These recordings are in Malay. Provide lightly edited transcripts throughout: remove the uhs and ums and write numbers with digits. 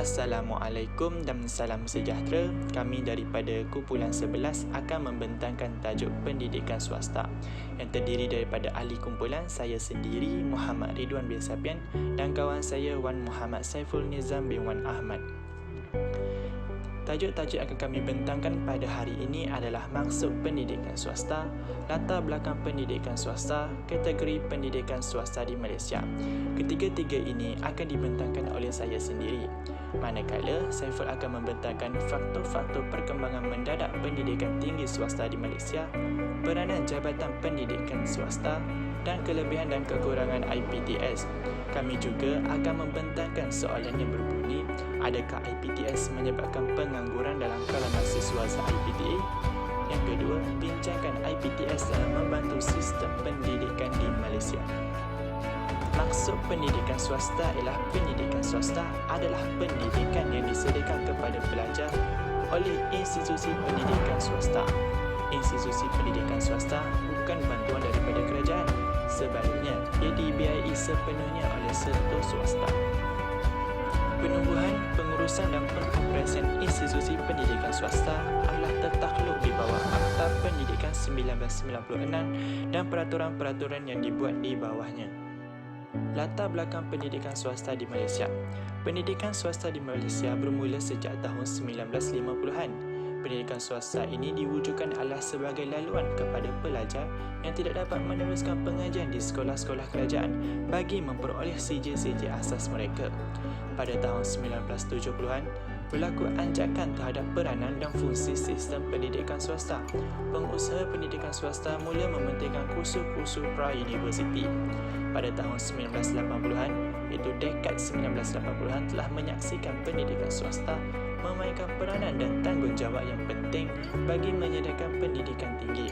Assalamualaikum dan salam sejahtera. Kami daripada kumpulan 11 akan membentangkan tajuk pendidikan swasta yang terdiri daripada ahli kumpulan saya sendiri Muhammad Ridwan bin Sapian dan kawan saya Wan Muhammad Saiful Nizam bin Wan Ahmad. Tajuk-tajuk yang akan kami bentangkan pada hari ini adalah maksud pendidikan swasta, latar belakang pendidikan swasta, kategori pendidikan swasta di Malaysia. Ketiga-tiga ini akan dibentangkan oleh saya sendiri. Manakala Saiful akan membentangkan faktor-faktor perkembangan mendadak pendidikan tinggi swasta di Malaysia, peranan Jabatan Pendidikan Swasta dan kelebihan dan kekurangan IPTS. Kami juga akan membentangkan soalan yang berbunyi, adakah IPTS menyebabkan pengangguran dalam kalangan siswa se-IPTA? Yang kedua, bincangkan IPTS dalam membantu sistem pendidikan di Malaysia. Maksud pendidikan swasta ialah pendidikan swasta adalah pendidikan yang disediakan kepada pelajar oleh institusi pendidikan swasta. Institusi pendidikan swasta bukan bantuan daripada kerajaan. Sebaliknya, ia dibiayai sepenuhnya oleh sektor swasta. Penumbuhan, pengurusan dan pengoperasian institusi pendidikan swasta adalah tertakluk di bawah Akta Pendidikan 1996 dan peraturan-peraturan yang dibuat di bawahnya. Latar belakang pendidikan swasta di Malaysia. Pendidikan swasta di Malaysia bermula sejak tahun 1950-an. Pendidikan swasta ini diwujudkan adalah sebagai laluan kepada pelajar yang tidak dapat meneruskan pengajian di sekolah-sekolah kerajaan bagi memperoleh CJ-CJ asas mereka. Pada tahun 1970-an, berlaku anjakan terhadap peranan dan fungsi sistem pendidikan swasta. Pengusaha pendidikan swasta mula mementingkan kursus-kursus pra-universiti. Pada tahun 1980-an, iaitu dekad 1980-an telah menyaksikan pendidikan swasta memainkan peranan dan tanggungjawab yang penting bagi menyediakan pendidikan tinggi.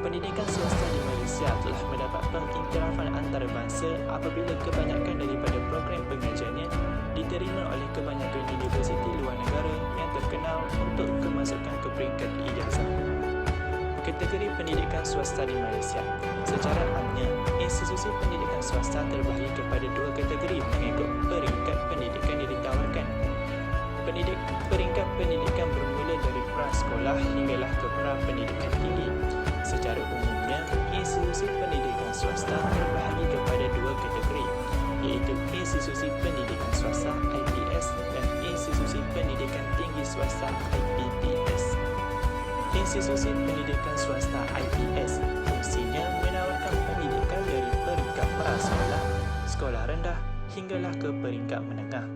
Pendidikan swasta di Malaysia telah mendapat pengiktirafan antarabangsa apabila kebanyakan daripada program pengajiannya diterima oleh kebanyakan universiti luar negara yang terkenal untuk kemasukan ke peringkat ijazah. Kategori pendidikan swasta di Malaysia. Secara amnya, institusi pendidikan swasta terbahagi kepada dua kategori mengikut peringkat pendidikan yang ditawarkan. Peringkat pendidikan bermula dari prasekolah hinggalah ke pra-pendidikan tinggi. Secara umumnya, institusi pendidikan swasta terbahagi kepada dua kategori, iaitu institusi pendidikan swasta IPS dan institusi pendidikan tinggi swasta IPTS. Institusi pendidikan swasta IPS fungsinya menawarkan pendidikan dari peringkat prasekolah, sekolah rendah hinggalah ke peringkat menengah.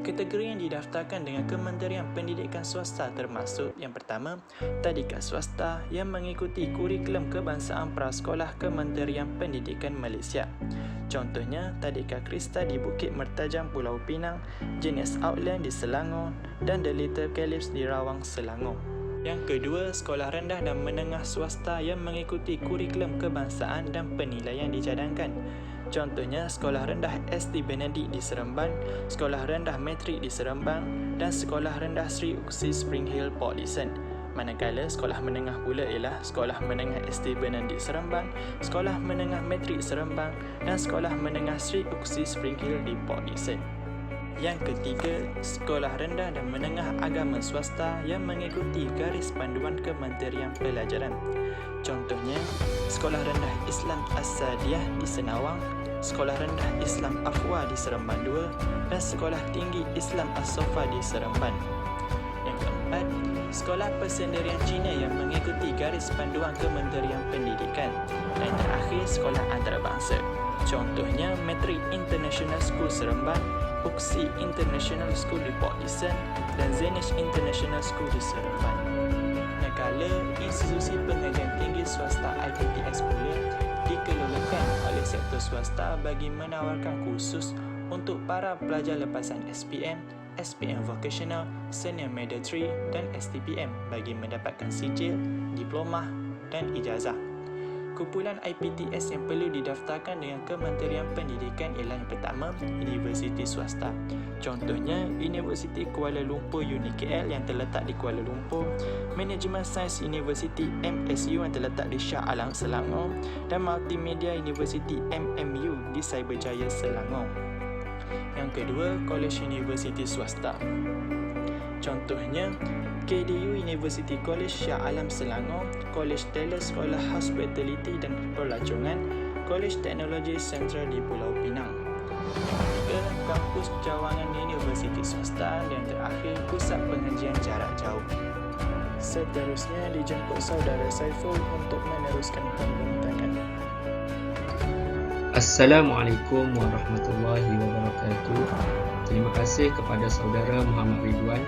Kategori yang didaftarkan dengan Kementerian Pendidikan Swasta termasuk yang pertama, tadika swasta yang mengikuti kurikulum kebangsaan prasekolah Kementerian Pendidikan Malaysia. Contohnya, Tadika Krista di Bukit Mertajam, Pulau Pinang, Jenis Outland di Selangor dan The Little Calypso di Rawang, Selangor. Yang kedua, sekolah rendah dan menengah swasta yang mengikuti kurikulum kebangsaan dan penilaian dicadangkan. Contohnya, Sekolah Rendah ST Benedict di Seremban, Sekolah Rendah Matrik di Seremban dan Sekolah Rendah Sri Uksi Spring Hill, Port Dickson. Manakala sekolah menengah pula ialah Sekolah Menengah ST Benedict Seremban, Sekolah Menengah Matrik Seremban dan Sekolah Menengah Sri Uksi Spring Hill di Port Dickson. Yang ketiga, sekolah rendah dan menengah agama swasta yang mengikuti garis panduan Kementerian Pelajaran. Contohnya, Sekolah Rendah Islam As-Sadiyah di Senawang, Sekolah Rendah Islam Afwa di Seremban 2 dan Sekolah Tinggi Islam As-Sofa di Seremban. Yang keempat, Sekolah Persendirian Cina yang mengikuti garis panduan Kementerian Pendidikan. Dan terakhir, sekolah antarabangsa. Contohnya, Matric International School Seremban, Uksi International School di Port Dickson dan Zanish International School di Seremban. Manakala institusi pengajian tinggi swasta IPTS pula dikelolakan oleh sektor swasta bagi menawarkan kursus untuk para pelajar lepasan SPM, SPM Vocational, Senior Mandatory dan STPM bagi mendapatkan sijil, diploma dan ijazah. Kumpulan IPTS yang perlu didaftarkan dengan Kementerian Pendidikan ialah yang pertama, universiti swasta. Contohnya, Universiti Kuala Lumpur UniKL yang terletak di Kuala Lumpur, Management Science University MSU yang terletak di Shah Alam, Selangor dan Multimedia University MMU di Cyberjaya, Selangor. Yang kedua, kolej universiti swasta. Contohnya, KDU University College Shah Alam Selangor, Kolej Teller Sekolah Hospitality dan Pelajongan, Kolej Teknologi Sentral di Pulau Pinang. Yang ketiga, kampus cawangan universiti swasta. Dan terakhir, pusat pengajian jarak jauh. Seterusnya dijemput saudara Saiful untuk meneruskan pembintangan. Assalamualaikum warahmatullahi wabarakatuh. Terima kasih kepada saudara Muhammad Ridwan.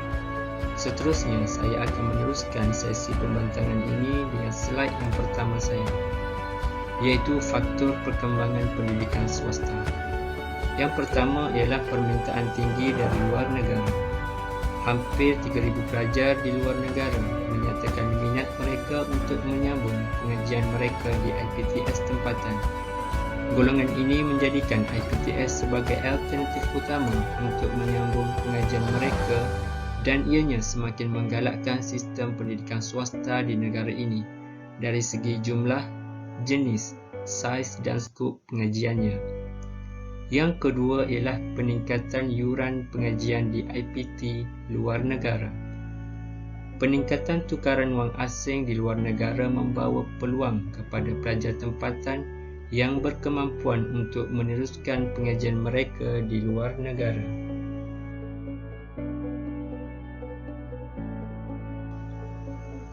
Seterusnya, saya akan meneruskan sesi pembentangan ini dengan slide yang pertama saya, iaitu faktor perkembangan pendidikan swasta. Yang pertama ialah permintaan tinggi dari luar negara. Hampir 3,000 pelajar di luar negara menyatakan minat mereka untuk menyambung pengajian mereka di IPTS tempatan. Golongan ini menjadikan IPTS sebagai alternatif utama untuk menyambung pengajian mereka dan ianya semakin menggalakkan sistem pendidikan swasta di negara ini dari segi jumlah, jenis, saiz dan skop pengajiannya. Yang kedua ialah peningkatan yuran pengajian di IPT luar negara. Peningkatan tukaran wang asing di luar negara membawa peluang kepada pelajar tempatan yang berkemampuan untuk meneruskan pengajian mereka di luar negara.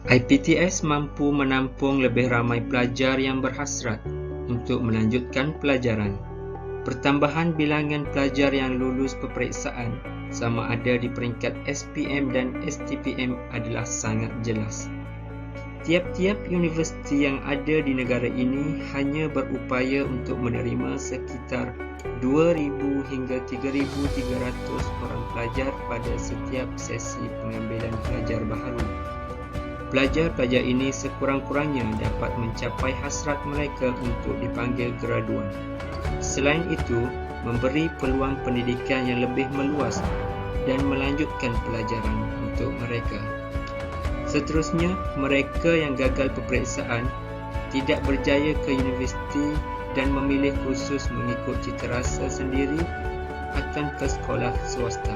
IPTS mampu menampung lebih ramai pelajar yang berhasrat untuk melanjutkan pelajaran. Pertambahan bilangan pelajar yang lulus peperiksaan sama ada di peringkat SPM dan STPM adalah sangat jelas. Tiap-tiap universiti yang ada di negara ini hanya berupaya untuk menerima sekitar 2,000 hingga 3,300 orang pelajar pada setiap sesi pengambilan pelajar baharu. Pelajar-pelajar ini sekurang-kurangnya dapat mencapai hasrat mereka untuk dipanggil graduan. Selain itu, memberi peluang pendidikan yang lebih meluas dan melanjutkan pelajaran untuk mereka. Seterusnya, mereka yang gagal peperiksaan, tidak berjaya ke universiti dan memilih khusus mengikut citarasa sendiri akan ke sekolah swasta.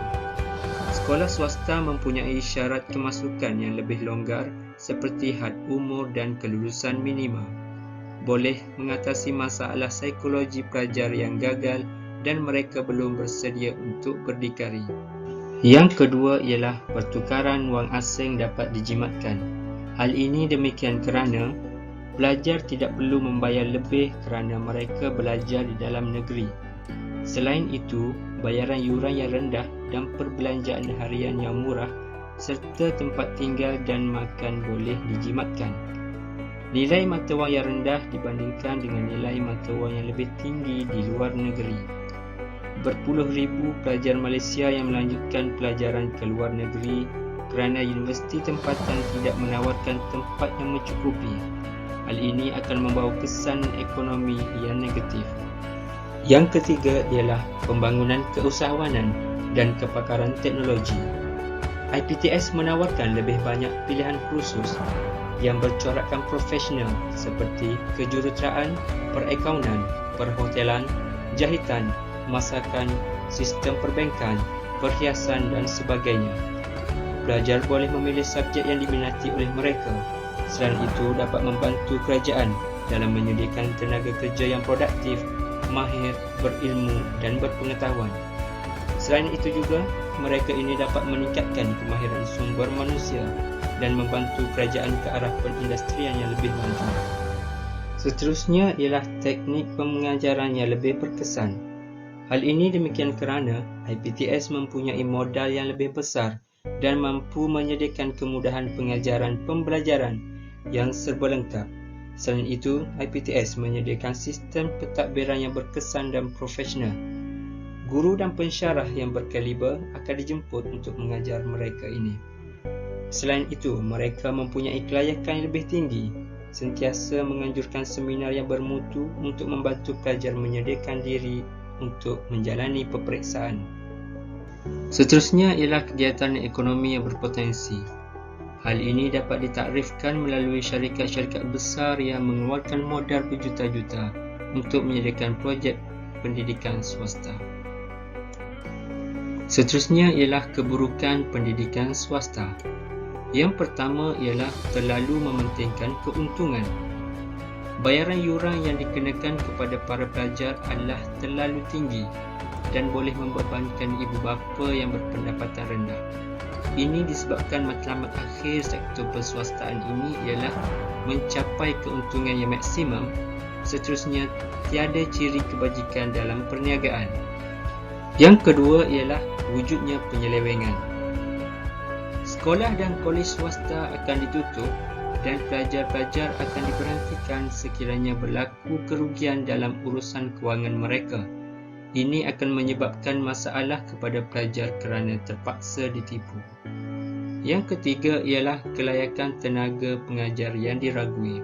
Sekolah swasta mempunyai syarat kemasukan yang lebih longgar seperti had umur dan kelulusan minima. Boleh mengatasi masalah psikologi pelajar yang gagal dan mereka belum bersedia untuk berdikari. Yang kedua ialah pertukaran wang asing dapat dijimatkan. Hal ini demikian kerana pelajar tidak perlu membayar lebih kerana mereka belajar di dalam negeri. Selain itu, bayaran yuran yang rendah dan perbelanjaan harian yang murah serta tempat tinggal dan makan boleh dijimatkan. Nilai mata wang yang rendah dibandingkan dengan nilai mata wang yang lebih tinggi di luar negeri. Berpuluh ribu pelajar Malaysia yang melanjutkan pelajaran ke luar negeri kerana universiti tempatan tidak menawarkan tempat yang mencukupi. Hal ini akan membawa kesan ekonomi yang negatif. Yang ketiga ialah pembangunan keusahawanan dan kepakaran teknologi. IPTS menawarkan lebih banyak pilihan kursus yang bercorakkan profesional seperti kejuruteraan, perakaunan, perhotelan, jahitan, masakan, sistem perbankan, perhiasan dan sebagainya. Pelajar boleh memilih subjek yang diminati oleh mereka. Selain itu, dapat membantu kerajaan dalam menyediakan tenaga kerja yang produktif, mahir, berilmu dan berpengetahuan. Selain itu juga, mereka ini dapat meningkatkan kemahiran sumber manusia dan membantu kerajaan ke arah perindustrian yang lebih maju. Seterusnya ialah teknik pengajaran yang lebih berkesan. Hal ini demikian kerana IPTS mempunyai modal yang lebih besar dan mampu menyediakan kemudahan pengajaran pembelajaran yang serba lengkap. Selain itu, IPTS menyediakan sistem pentadbiran yang berkesan dan profesional. Guru dan pensyarah yang berkaliber akan dijemput untuk mengajar mereka ini. Selain itu, mereka mempunyai kelayakan yang lebih tinggi, sentiasa menganjurkan seminar yang bermutu untuk membantu pelajar menyediakan diri untuk menjalani peperiksaan. Seterusnya ialah kegiatan ekonomi yang berpotensi. Hal ini dapat ditakrifkan melalui syarikat-syarikat besar yang mengeluarkan modal berjuta-juta untuk menyediakan projek pendidikan swasta. Seterusnya ialah keburukan pendidikan swasta. Yang pertama ialah terlalu mementingkan keuntungan. Bayaran yuran yang dikenakan kepada para pelajar adalah terlalu tinggi dan boleh membebankan ibu bapa yang berpendapatan rendah. Ini disebabkan matlamat akhir sektor perswastaan ini ialah mencapai keuntungan yang maksimum. Seterusnya, tiada ciri kebajikan dalam perniagaan. Yang kedua ialah wujudnya penyelewengan. Sekolah dan kolej swasta akan ditutup dan pelajar-pelajar akan diberhentikan sekiranya berlaku kerugian dalam urusan kewangan mereka. Ini akan menyebabkan masalah kepada pelajar kerana terpaksa ditipu. Yang ketiga ialah kelayakan tenaga pengajar yang diragui.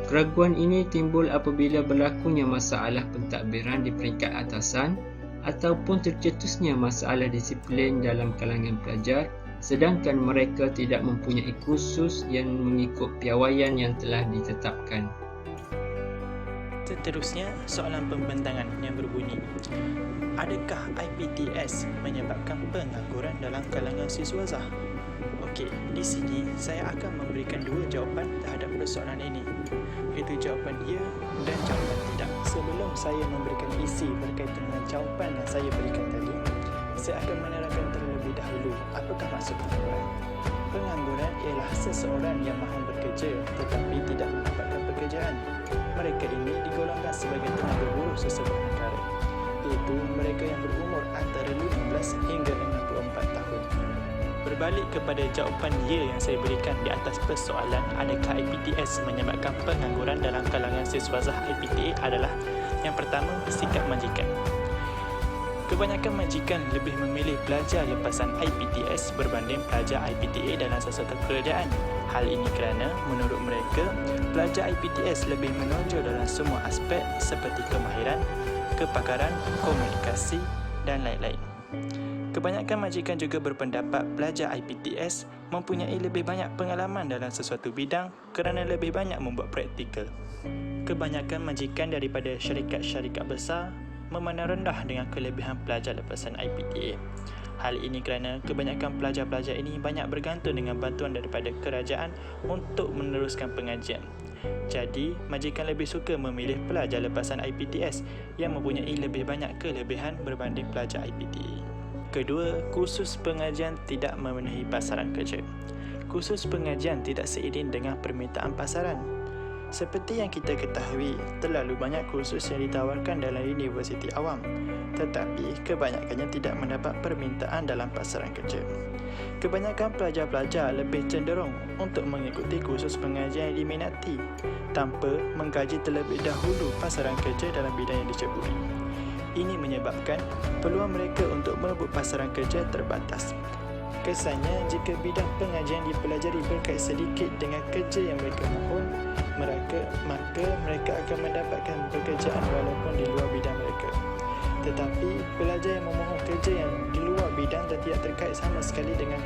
Keraguan ini timbul apabila berlakunya masalah pentadbiran di peringkat atasan ataupun tercetusnya masalah disiplin dalam kalangan pelajar, sedangkan mereka tidak mempunyai kursus yang mengikut piawaian yang telah ditetapkan. Seterusnya, soalan pembentangan yang berbunyi, adakah IPTS menyebabkan pengangguran dalam kalangan siswazah? Okey, di sini saya akan memberikan dua jawapan terhadap persoalan ini, iaitu jawapan ya dan jawapan tidak. Sebelum saya memberikan isi berkaitan dengan jawapan yang saya berikan tadi, saya akan menerangkan terlebih dahulu apakah maksud pengangguran. Pengangguran ialah seseorang yang mahu bekerja tetapi tidak mendapatkan pekerjaan. Mereka ini digolongkan sebagai tenaga buruh sesebuah negara, iaitu mereka yang berumur antara 15 hingga 64 tahun. Berbalik kepada jawapan ya yang saya berikan di atas persoalan adakah IPTS menyebabkan pengangguran dalam kalangan siswazah IPTA adalah yang pertama, sikap majikan. Kebanyakan majikan lebih memilih pelajar lepasan IPTS berbanding pelajar IPTA dalam sesuatu kerajaan. Hal ini kerana menurut mereka, pelajar IPTS lebih menonjol dalam semua aspek seperti kemahiran, kepakaran, komunikasi dan lain-lain. Kebanyakan majikan juga berpendapat pelajar IPTS mempunyai lebih banyak pengalaman dalam sesuatu bidang kerana lebih banyak membuat praktikal. Kebanyakan majikan daripada syarikat-syarikat besar memandang rendah dengan kelebihan pelajar lepasan IPTA. Hal ini kerana kebanyakan pelajar-pelajar ini banyak bergantung dengan bantuan daripada kerajaan untuk meneruskan pengajian. Jadi, majikan lebih suka memilih pelajar lepasan IPTS yang mempunyai lebih banyak kelebihan berbanding pelajar IPTA. Kedua, kursus pengajian tidak memenuhi pasaran kerja. Kursus pengajian tidak seiring dengan permintaan pasaran. Seperti yang kita ketahui, terlalu banyak kursus yang ditawarkan dalam universiti awam, tetapi kebanyakannya tidak mendapat permintaan dalam pasaran kerja. Kebanyakan pelajar-pelajar lebih cenderung untuk mengikuti kursus pengajian yang diminati tanpa mengkaji terlebih dahulu pasaran kerja dalam bidang yang diceburi. Ini menyebabkan peluang mereka untuk merebut pasaran kerja terbatas. Kesannya, jika bidang pengajian dipelajari berkait sedikit dengan kerja yang mereka mohon, maka mereka akan mendapatkan pekerjaan walaupun di luar bidang mereka. Tetapi, pelajar yang memohon kerja yang di luar bidang dan tidak terkait sama sekali dengan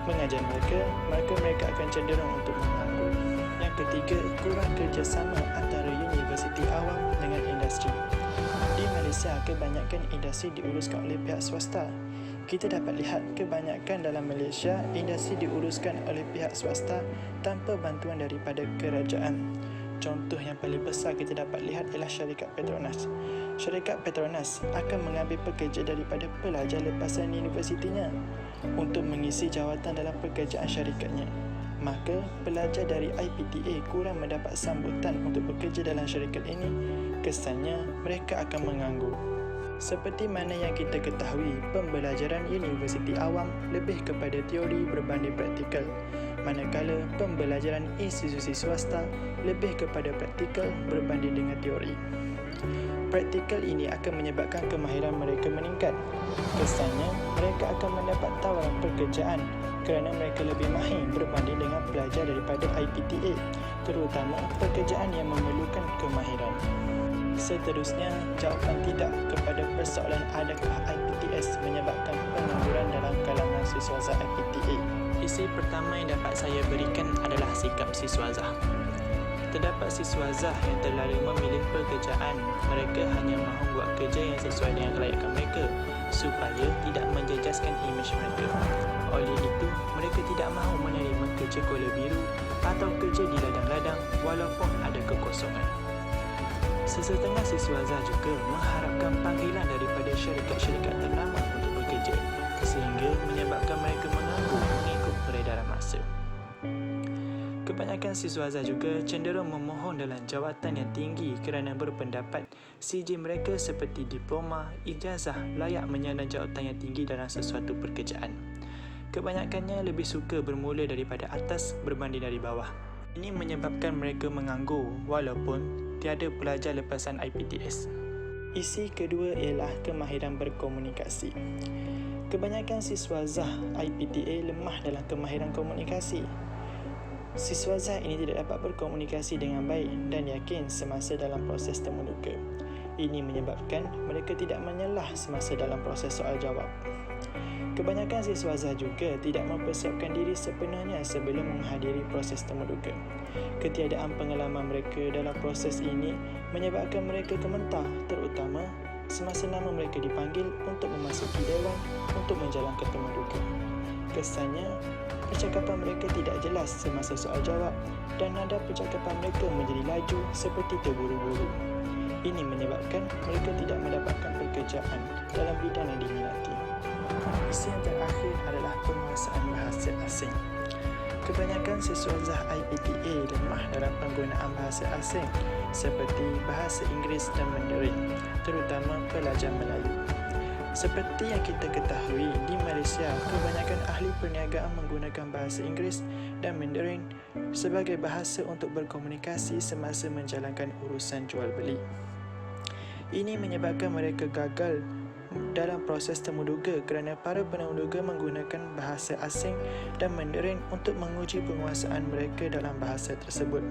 pengajian mereka, maka mereka akan cenderung untuk menganggur. Yang ketiga, kurang kerjasama antara universiti awam dengan industri. Di Malaysia, kebanyakan industri diuruskan oleh pihak swasta. Kita dapat lihat kebanyakan dalam Malaysia, industri diuruskan oleh pihak swasta tanpa bantuan daripada kerajaan. Contoh yang paling besar kita dapat lihat ialah syarikat Petronas. Syarikat Petronas akan mengambil pekerja daripada pelajar lepasan universitinya untuk mengisi jawatan dalam pekerjaan syarikatnya. Maka, pelajar dari IPTA kurang mendapat sambutan untuk bekerja dalam syarikat ini. Kesannya, mereka akan menganggur. Seperti mana yang kita ketahui, pembelajaran universiti awam lebih kepada teori berbanding praktikal, manakala pembelajaran institusi swasta lebih kepada praktikal berbanding dengan teori. Praktikal ini akan menyebabkan kemahiran mereka meningkat. Kesannya, mereka akan mendapat tawaran pekerjaan kerana mereka lebih mahir berbanding dengan pelajar daripada IPTA, terutama pekerjaan yang memerlukan kemahiran. Seterusnya, jawapan tidak kepada persoalan adakah IPTS menyebabkan pengangguran dalam kalangan siswazah IPTA. Isi pertama yang dapat saya berikan adalah sikap siswazah. Terdapat siswazah yang terlalu memilih pekerjaan. Mereka hanya mahu buat kerja yang sesuai dengan kelayakan mereka supaya menjejaskan imej mereka. Oleh itu, mereka tidak mahu menerima kerja kola biru atau kerja di ladang-ladang walaupun ada kekosongan. Sesetengah siswa Zah juga mengharapkan panggilan daripada syarikat-syarikat ternama untuk bekerja, sehingga menyebabkan mereka menganggur mengikut peredaran masa. Kebanyakan siswa Zah juga cenderung memohon dalam jawatan yang tinggi kerana berpendapat CJ mereka seperti diploma, ijazah layak menyandang jawatan yang tinggi dalam sesuatu pekerjaan. Kebanyakannya lebih suka bermula daripada atas berbanding dari bawah. Ini menyebabkan mereka menganggur walaupun tiada pelajar lepasan IPTS. Isi kedua ialah kemahiran berkomunikasi. Kebanyakan siswa Zah IPTA lemah dalam kemahiran komunikasi. Siswa Zah ini tidak dapat berkomunikasi dengan baik dan yakin semasa dalam proses temuduga. Ini menyebabkan mereka tidak menyelah semasa dalam proses soal jawab. Kebanyakan siswa Zah juga tidak mempersiapkan diri sepenuhnya sebelum menghadiri proses temuduga. Ketiadaan pengalaman mereka dalam proses ini menyebabkan mereka gemetar, terutama semasa nama mereka dipanggil untuk memasuki dewan untuk menjalankan temuduga. Kesannya, percakapan mereka tidak jelas semasa soal jawab dan nada percakapan mereka menjadi laju seperti terburu-buru. Ini menyebabkan mereka tidak mendapatkan pekerjaan dalam bidang yang diminati. Isi yang terakhir adalah penguasaan bahasa asing. Kebanyakan siswa Zah IPTA lemah dalam penggunaan bahasa asing seperti bahasa Inggeris dan Mandarin, terutama pelajar Melayu. Seperti yang kita ketahui, di Malaysia, kebanyakan ahli perniagaan menggunakan bahasa Inggeris dan Mandarin sebagai bahasa untuk berkomunikasi semasa menjalankan urusan jual beli. Ini menyebabkan mereka gagal dalam proses temuduga kerana para penemuduga menggunakan bahasa asing dan Mandarin untuk menguji penguasaan mereka dalam bahasa tersebut.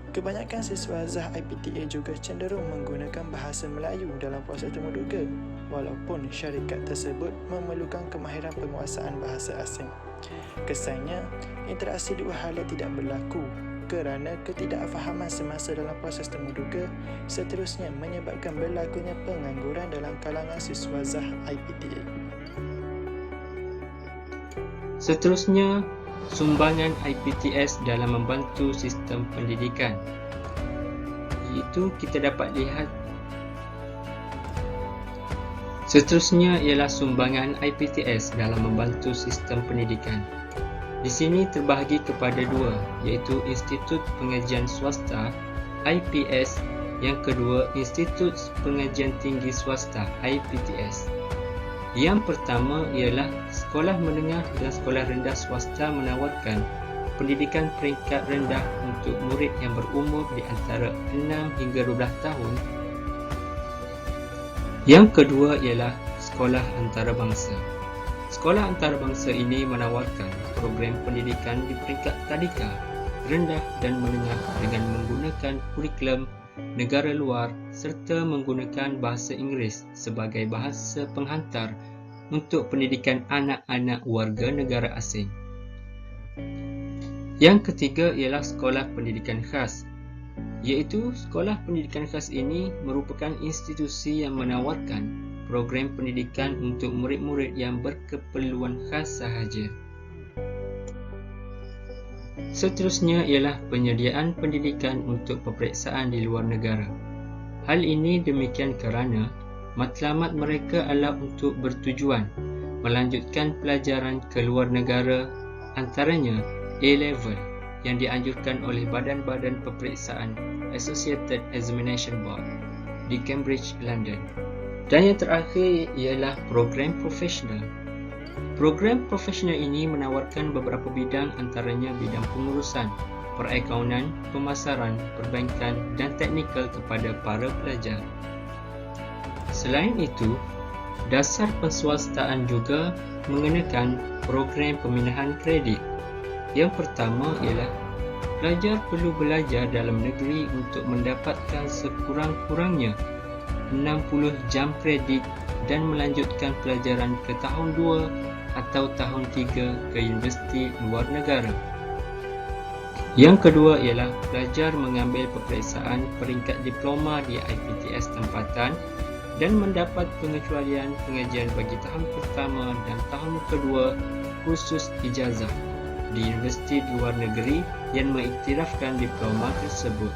Kebanyakan siswa Zah IPTA juga cenderung menggunakan bahasa Melayu dalam proses temuduga, walaupun syarikat tersebut memerlukan kemahiran penguasaan bahasa asing. Kesannya, interaksi dua hala tidak berlaku kerana ketidakfahaman semasa dalam proses temuduga seterusnya menyebabkan berlakunya pengangguran dalam kalangan siswa Zah IPTA. Seterusnya, sumbangan IPTS dalam membantu sistem pendidikan. Iaitu kita dapat lihat seterusnya ialah sumbangan IPTS dalam membantu sistem pendidikan. Di sini terbahagi kepada dua, iaitu Institut Pengajian Swasta IPS, yang kedua Institut Pengajian Tinggi Swasta IPTS. Yang pertama ialah sekolah menengah dan sekolah rendah swasta menawarkan pendidikan peringkat rendah untuk murid yang berumur di antara 6 hingga 12 tahun. Yang kedua ialah sekolah antarabangsa. Sekolah antarabangsa ini menawarkan program pendidikan di peringkat tadika, rendah dan menengah dengan menggunakan kurikulum negara luar serta menggunakan bahasa Inggeris sebagai bahasa penghantar untuk pendidikan anak-anak warga negara asing. Yang ketiga ialah sekolah pendidikan khas, iaitu sekolah pendidikan khas ini merupakan institusi yang menawarkan program pendidikan untuk murid-murid yang berkeperluan khas sahaja. Seterusnya ialah penyediaan pendidikan untuk peperiksaan di luar negara. Hal ini demikian kerana matlamat mereka adalah untuk bertujuan melanjutkan pelajaran ke luar negara, antaranya A-Level yang dianjurkan oleh Badan-Badan Peperiksaan Associated Examination Board di Cambridge, London. Dan yang terakhir ialah program profesional. Program profesional ini menawarkan beberapa bidang, antaranya bidang pengurusan, perakaunan, pemasaran, perbankan dan teknikal kepada para pelajar. Selain itu, dasar penswastaan juga mengenakan program peminahan kredit. Yang pertama ialah pelajar perlu belajar dalam negeri untuk mendapatkan sekurang-kurangnya 60 jam kredit dan melanjutkan pelajaran ke tahun 2 atau tahun 3 ke universiti luar negara. Yang kedua ialah pelajar mengambil peperiksaan peringkat diploma di IPTS tempatan dan mendapat pengecualian pengajian bagi tahun pertama dan tahun kedua khusus ijazah di universiti di luar negeri yang mengiktirafkan diploma tersebut.